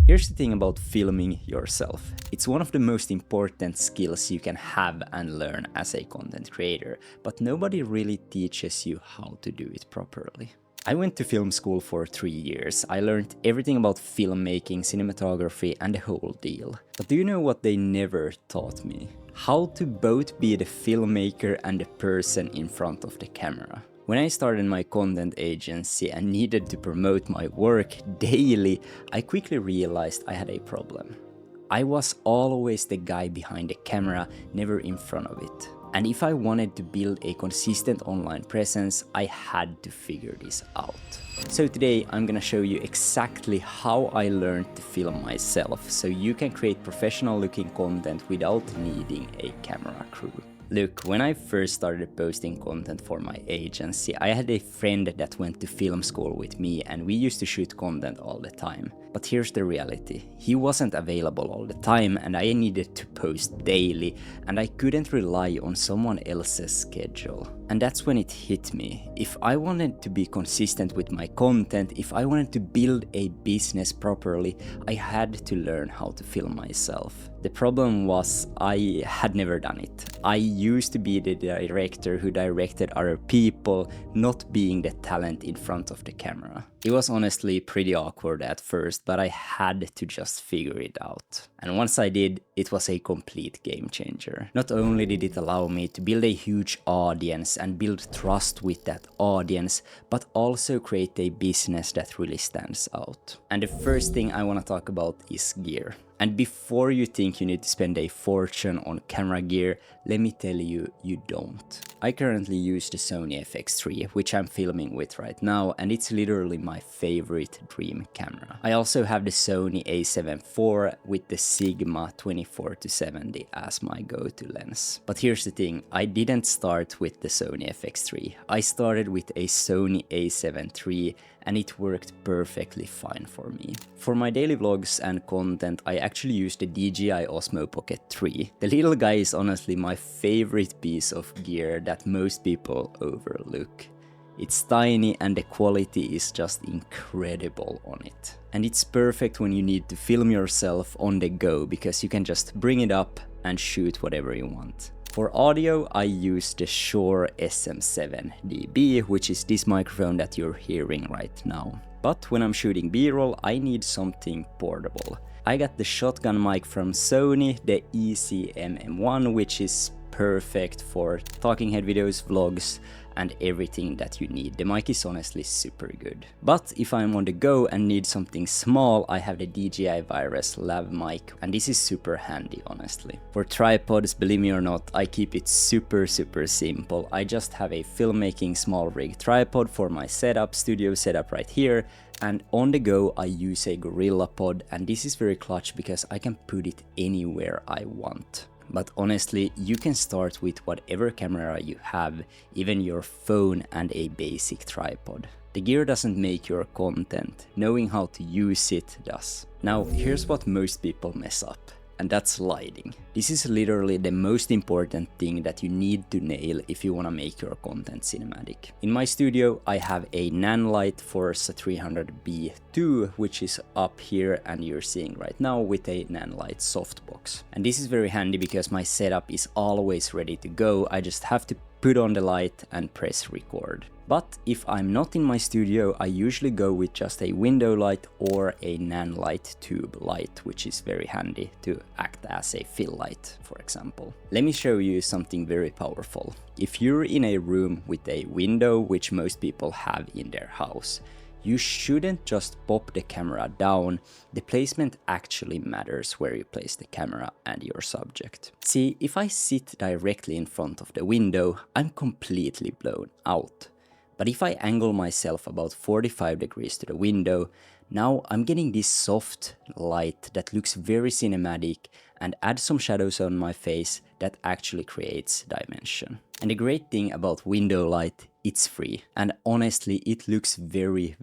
Here's the thing about filming yourself. It's one of the most important skills you can have and learn as a content creator, but nobody really teaches you how to do it properly. I went to film school for 3 years. I learned everything about filmmaking, cinematography, and the whole deal. But do you know what they never taught me? How to both be the filmmaker and the person in front of the camera. When I started my content agency and needed to promote my work daily, I quickly realized I had a problem. I was always the guy behind the camera, never in front of it. And if I wanted to build a consistent online presence, I had to figure this out. So today I'm gonna show you exactly how I learned to film myself, so you can create professional looking content without needing a camera crew. Look, when I first started posting content for my agency, I had a friend that went to film school with me and we used to shoot content all the time. But here's the reality. He wasn't available all the time and I needed to post daily and I couldn't rely on someone else's schedule. And that's when it hit me. If I wanted to be consistent with my content, if I wanted to build a business properly, I had to learn how to film myself. The problem was I had never done it. I used to be the director who directed other people, not being the talent in front of the camera. It was honestly pretty awkward at first, but I had to just figure it out. And once I did, it was a complete game changer. Not only did it allow me to build a huge audience and build trust with that audience, but also create a business that really stands out. And the first thing I want to talk about is gear. And before you think you need to spend a fortune on camera gear, let me tell you, you don't. I currently use the Sony FX3, which I'm filming with right now, and it's literally my favorite dream camera. I also have the Sony A7IV with the Sigma 24-70 as my go-to lens. But here's the thing, I didn't start with the Sony FX3. I started with a Sony A7 III and it worked perfectly fine for me. For my daily vlogs and content, I actually use the DJI Osmo Pocket 3. The little guy is honestly my favorite piece of gear that most people overlook. It's tiny and the quality is just incredible on it. And it's perfect when you need to film yourself on the go because you can just bring it up and shoot whatever you want. For audio, I use the Shure SM7DB, which is this microphone that you're hearing right now. But when I'm shooting B-roll, I need something portable. I got the shotgun mic from Sony, the ECM-M1, which is perfect for talking head videos, vlogs, and everything that you need. The mic is honestly super good. But if I'm on the go and need something small, I have the DJI Virus Lav mic, and this is super handy honestly. For tripods, believe me or not, I keep it super simple. I just have a filmmaking SmallRig tripod for my setup, studio setup right here, and on the go I use a Gorillapod, and this is very clutch because I can put it anywhere I want. But honestly, you can start with whatever camera you have, even your phone and a basic tripod. The gear doesn't make your content, knowing how to use it does. Now, here's what most people mess up, and that's lighting. This is literally the most important thing that you need to nail if you want to make your content cinematic. In my studio, I have a Nanlite Forza 300B2, which is up here and you're seeing right now with a Nanlite softbox. And this is very handy because my setup is always ready to go. I just have to put on the light and press record. But if I'm not in my studio, I usually go with just a window light or a Nanlite tube light, which is very handy to act as a fill light, for example. Let me show you something very powerful. If you're in a room with a window, which most people have in their house, you shouldn't just pop the camera down. The placement actually matters where you place the camera and your subject. See, if I sit directly in front of the window, I'm completely blown out. But if I angle myself about 45 degrees to the window, now I'm getting this soft light that looks very cinematic and adds some shadows on my face that actually creates dimension. And the great thing about window light, it's free. And honestly, it looks very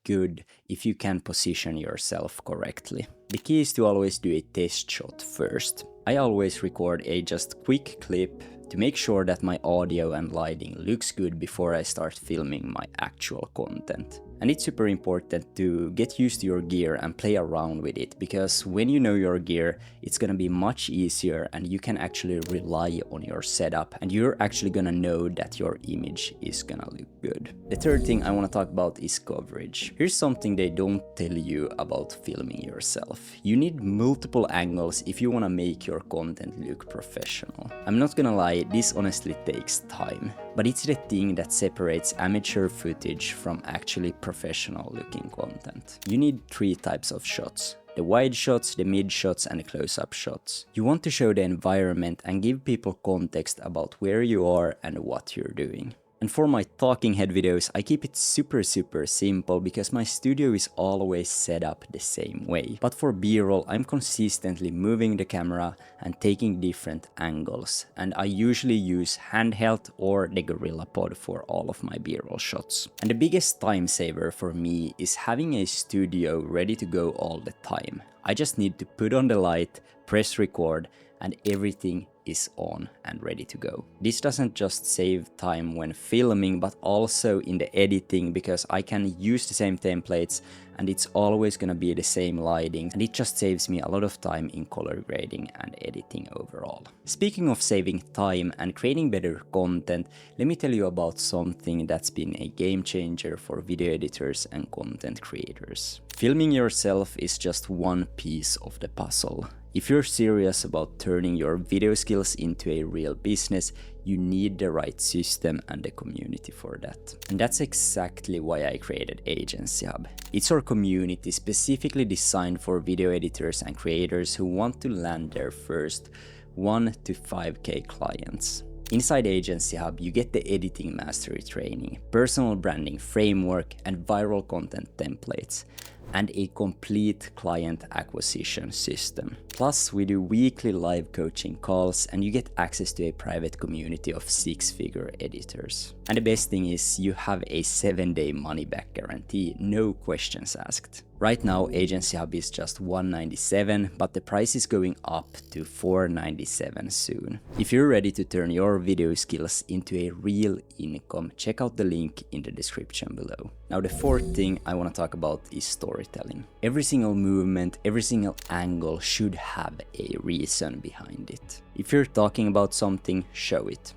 good if you can position yourself correctly. The key is to always do a test shot first. I always record a just quick clip to to make sure that my audio and lighting looks good before I start filming my actual content. And it's super important to get used to your gear and play around with it, because when you know your gear, it's gonna be much easier and you can actually rely on your setup, and you're actually gonna know that your image is gonna look good. The third thing I wanna talk about is coverage. Here's something they don't tell you about filming yourself. You need multiple angles if you wanna make your content look professional. I'm not gonna lie, this honestly takes time, but it's the thing that separates amateur footage from actually professional looking content. You need 3 types of shots: the wide shots, the mid shots, and the close-up shots. You want to show the environment and give people context about where you are and what you're doing. And for my talking head videos, I keep it super simple because my studio is always set up the same way. But for B-roll, I'm consistently moving the camera and taking different angles, and I usually use handheld or the Gorillapod for all of my B-roll shots. And the biggest time saver for me is having a studio ready to go all the time. I just need to put on the light, press record, and everything is on and ready to go. This doesn't just save time when filming, but also in the editing, because I can use the same templates and it's always gonna be the same lighting, and it just saves me a lot of time in color grading and editing overall. Speaking of saving time and creating better content, let me tell you about something that's been a game changer for video editors and content creators. Filming yourself is just one piece of the puzzle. If you're serious about turning your video skills into a real business, you need the right system and the community for that. And that's exactly why I created Agency Hub. It's our community specifically designed for video editors and creators who want to land their first 1 to 5K clients. Inside Agency Hub, you get the editing mastery training, personal branding framework, and viral content templates, and a complete client acquisition system. Plus, we do weekly live coaching calls, and you get access to a private community of 6-figure editors. And the best thing is, you have a 7-day money-back guarantee, no questions asked. Right now, Agency Hub is just $197, but the price is going up to $497 soon. If you're ready to turn your video skills into a real income, check out the link in the description below. Now, the fourth thing I want to talk about is storytelling. Every single movement, every single angle should have a reason behind it. If you're talking about something, show it.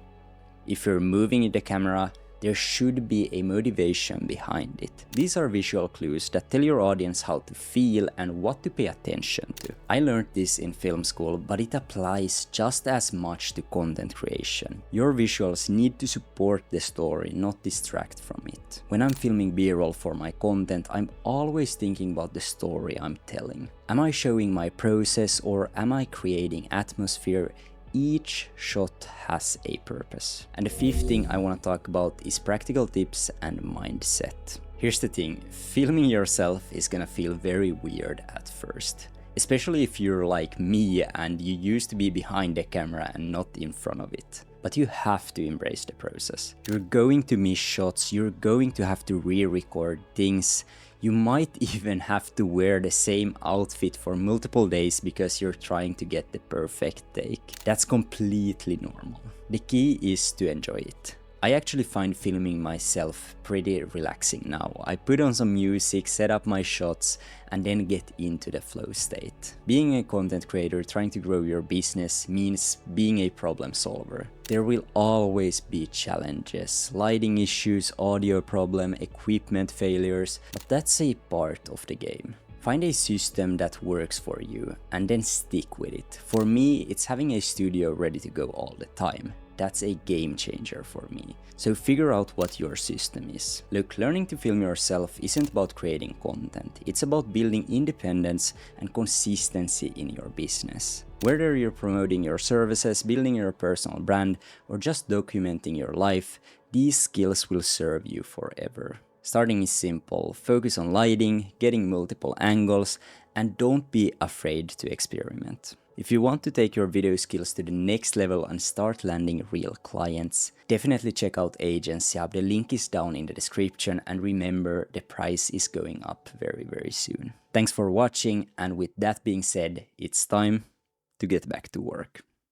If you're moving the camera, there should be a motivation behind it. These are visual clues that tell your audience how to feel and what to pay attention to. I learned this in film school, but it applies just as much to content creation. Your visuals need to support the story, not distract from it. When I'm filming B-roll for my content, I'm always thinking about the story I'm telling. Am I showing my process, or am I creating atmosphere? Each shot has a purpose. And the fifth thing I want to talk about is practical tips and mindset. Here's the thing, filming yourself is gonna feel very weird at first. Especially if you're like me and you used to be behind the camera and not in front of it. But you have to embrace the process. You're going to miss shots, you're going to have to re-record things. You might even have to wear the same outfit for multiple days because you're trying to get the perfect take. That's completely normal. The key is to enjoy it. I actually find filming myself pretty relaxing now. I put on some music, set up my shots, and then get into the flow state. Being a content creator trying to grow your business means being a problem solver. There will always be challenges, lighting issues, audio problem, equipment failures, but that's a part of the game. Find a system that works for you and then stick with it. For me, it's having a studio ready to go all the time. That's a game changer for me. So figure out what your system is. Look, learning to film yourself isn't about creating content. It's about building independence and consistency in your business. Whether you're promoting your services, building your personal brand, or just documenting your life, these skills will serve you forever. Starting is simple. Focus on lighting, getting multiple angles, and don't be afraid to experiment. If you want to take your video skills to the next level and start landing real clients, definitely check out Agency Hub. The link is down in the description, and remember, the price is going up very soon. Thanks for watching, and with that being said, it's time to get back to work.